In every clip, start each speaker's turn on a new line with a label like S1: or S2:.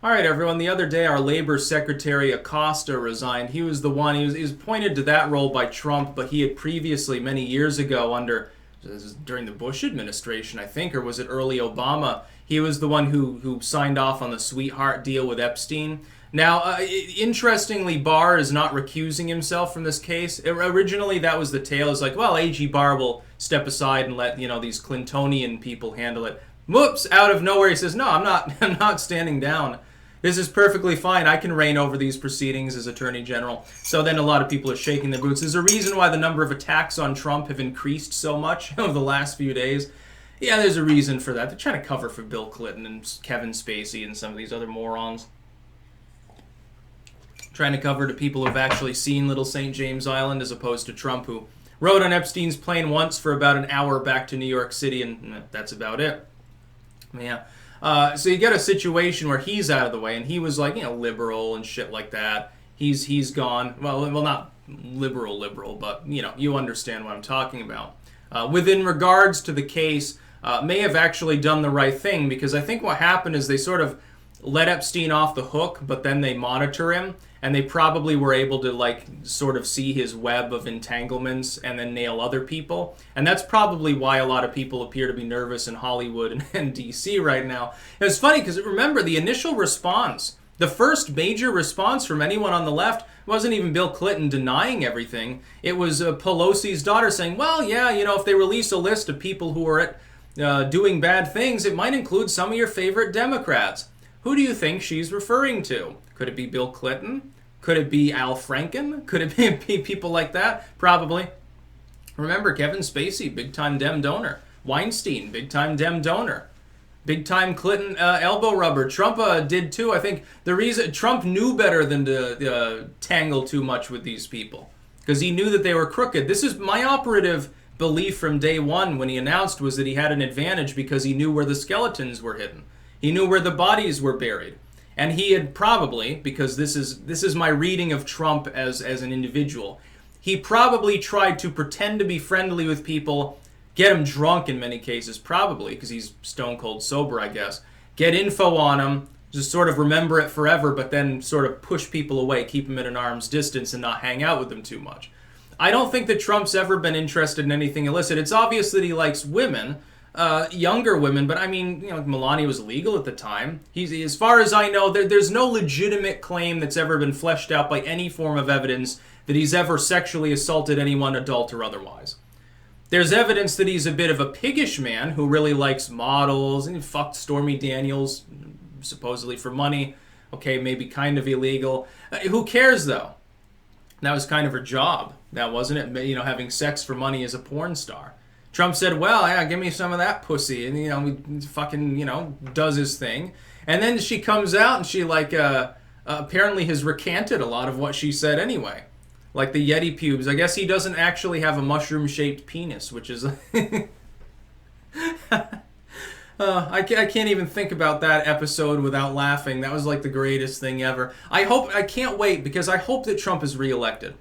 S1: All right, everyone. The other day, our Labor Secretary Acosta resigned. He was the one. He was appointed to that role by Trump, but he had previously, many years ago, during the Bush administration, I think, or was it early Obama? He was the one who signed off on the sweetheart deal with Epstein. Now, interestingly, Barr is not recusing himself from this case. Originally, that was the tale. It's like, well, AG Barr will step aside and let these Clintonian people handle it. Whoops! Out of nowhere, he says, "No, I'm not. I'm not standing down. This is perfectly fine. I can reign over these proceedings as Attorney General." So then a lot of people are shaking their boots. There's a reason why the number of attacks on Trump have increased so much over the last few days. Yeah, there's a reason for that. They're trying to cover for Bill Clinton and Kevin Spacey and some of these other morons. Trying to cover to people who've actually seen Little St. James Island as opposed to Trump, who rode on Epstein's plane once for about an hour back to New York City, and that's about it. Yeah. So you get a situation where he's out of the way, and he was like, liberal and shit like that. He's gone. Well, not liberal, but you understand what I'm talking about. Within regards to the case, may have actually done the right thing, because I think what happened is they sort of let Epstein off the hook, but then they monitor him, and they probably were able to sort of see his web of entanglements and then nail other people. And that's probably why a lot of people appear to be nervous in Hollywood and DC right now. And it's funny because remember, the initial response, the first major response from anyone on the left wasn't even Bill Clinton denying everything. It was Pelosi's daughter saying, well, yeah, if they release a list of people who are doing bad things, it might include some of your favorite Democrats. Who do you think she's referring to? Could it be Bill Clinton? Could it be Al Franken? Could it be people like that? Probably. Remember, Kevin Spacey, big-time Dem donor. Weinstein, big-time Dem donor. Big-time Clinton elbow rubber. Trump did too. I think the reason Trump knew better than to tangle too much with these people, because he knew that they were crooked. This is my operative belief from day one when he announced, was that he had an advantage because he knew where the skeletons were hidden. He knew where the bodies were buried. And he had probably, because this is my reading of Trump as an individual, he probably tried to pretend to be friendly with people, get them drunk in many cases, probably, because he's stone cold sober, I guess, get info on them, just sort of remember it forever, but then sort of push people away, keep them at an arm's distance and not hang out with them too much. I don't think that Trump's ever been interested in anything illicit. It's obvious that he likes women, younger women, but I mean, Melania was legal at the time. As far as I know, there's no legitimate claim that's ever been fleshed out by any form of evidence that he's ever sexually assaulted anyone, adult or otherwise. There's evidence that he's a bit of a piggish man who really likes models, and he fucked Stormy Daniels, supposedly for money. Okay, maybe kind of illegal. Who cares, though? That was kind of her job. That wasn't it? Having sex for money as a porn star. Trump said, well, yeah, give me some of that pussy. And, he fucking, does his thing. And then she comes out and she, apparently has recanted a lot of what she said anyway. Like the Yeti pubes. I guess he doesn't actually have a mushroom-shaped penis, which is... I can't even think about that episode without laughing. That was like the greatest thing ever. I can't wait, because I hope that Trump is reelected.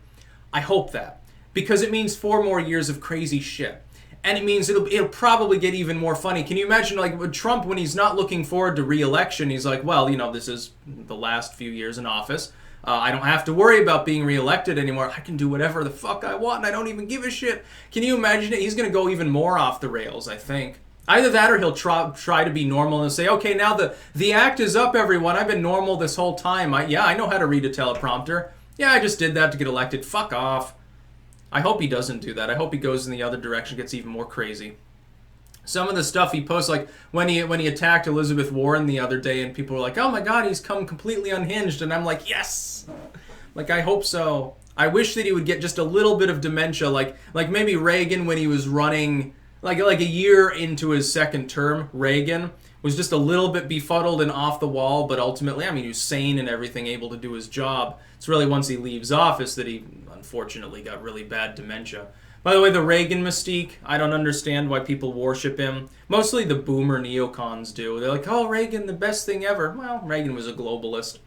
S1: I hope that. Because it means 4 more years of crazy shit. And it means it'll probably get even more funny. Can you imagine, with Trump, when he's not looking forward to re-election, he's like, well, this is the last few years in office. I don't have to worry about being re-elected anymore. I can do whatever the fuck I want, and I don't even give a shit. Can you imagine it? He's going to go even more off the rails, I think. Either that, or he'll try to be normal and say, okay, now the act is up, everyone. I've been normal this whole time. I know how to read a teleprompter. Yeah, I just did that to get elected. Fuck off. I hope he doesn't do that. I hope he goes in the other direction, gets even more crazy. Some of the stuff he posts, like when he attacked Elizabeth Warren the other day, and people were like, oh my god, he's come completely unhinged. And I'm like, yes! I hope so. I wish that he would get just a little bit of dementia, like maybe Reagan when he was running, like a year into his second term. Reagan was just a little bit befuddled and off the wall, but ultimately, he was sane and everything, able to do his job. It's really once he leaves office that he, unfortunately, got really bad dementia. By the way, the Reagan mystique, I don't understand why people worship him. Mostly the boomer neocons do. They're like, oh, Reagan, the best thing ever. Well, Reagan was a globalist.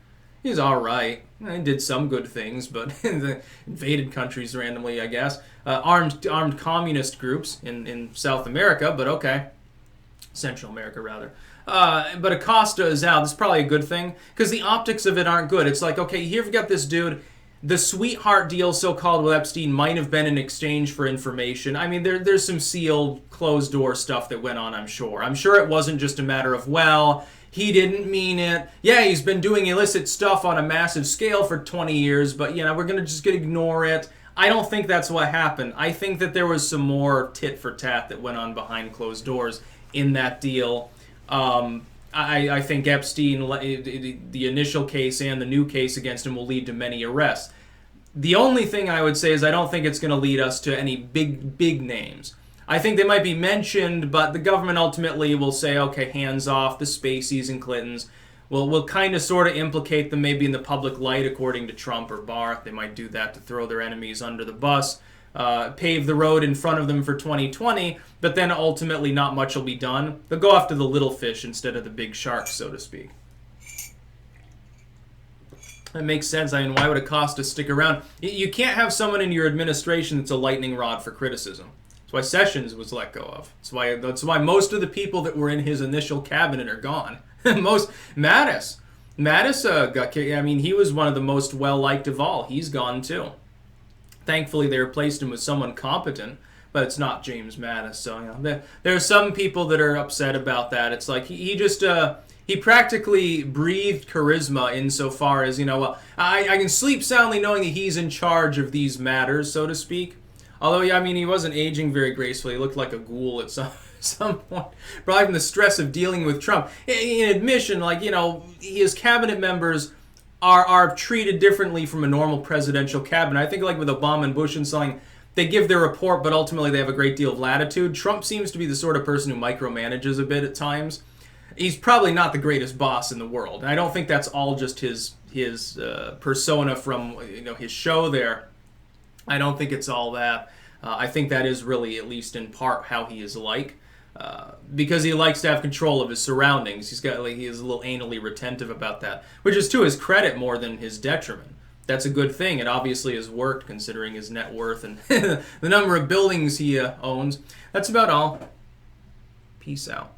S1: He's all right. He did some good things, but invaded countries randomly, I guess. Armed communist groups in South America, but okay. Central America, rather. But Acosta is out. That's probably a good thing because the optics of it aren't good. It's like, okay, here you've got this dude. The sweetheart deal, so-called, with Epstein might have been in exchange for information. I mean, there's some sealed, closed-door stuff that went on, I'm sure. I'm sure it wasn't just a matter of, well, he didn't mean it. Yeah, he's been doing illicit stuff on a massive scale for 20 years, but, we're going to just ignore it. I don't think that's what happened. I think that there was some more tit-for-tat that went on behind closed doors in that deal. I think Epstein, the initial case and the new case against him will lead to many arrests. The only thing I would say is I don't think it's going to lead us to any big names. I think they might be mentioned, but the government ultimately will say, okay, hands off the Spaceys and Clintons. We'll kind of sort of implicate them maybe in the public light according to Trump or Barr. They might do that to throw their enemies under the bus. Pave the road in front of them for 2020, but then ultimately not much will be done. They'll go after the little fish instead of the big sharks, so to speak. That makes sense. I mean, why would Acosta stick around? You can't have someone in your administration that's a lightning rod for criticism. That's why Sessions was let go of. That's why most of the people that were in his initial cabinet are gone. Mattis got kicked. I mean, he was one of the most well-liked of all. He's gone too. Thankfully, they replaced him with someone competent, but it's not James Mattis. So there are some people that are upset about that. It's like he just he practically breathed charisma insofar as I can sleep soundly knowing that he's in charge of these matters, so to speak. Although he wasn't aging very gracefully. He looked like a ghoul at some point, probably from the stress of dealing with Trump. In admission, his cabinet members are treated differently from a normal presidential cabinet. I think with Obama and Bush and something, they give their report, but ultimately they have a great deal of latitude. Trump seems to be the sort of person who micromanages a bit at times. He's probably not the greatest boss in the world. And I don't think that's all just his persona from his show there. I don't think it's all that. I think that is really, at least in part, how he is like. Because he likes to have control of his surroundings. He is a little anally retentive about that, which is to his credit more than his detriment. That's a good thing. It obviously has worked considering his net worth and the number of buildings he owns. That's about all. Peace out.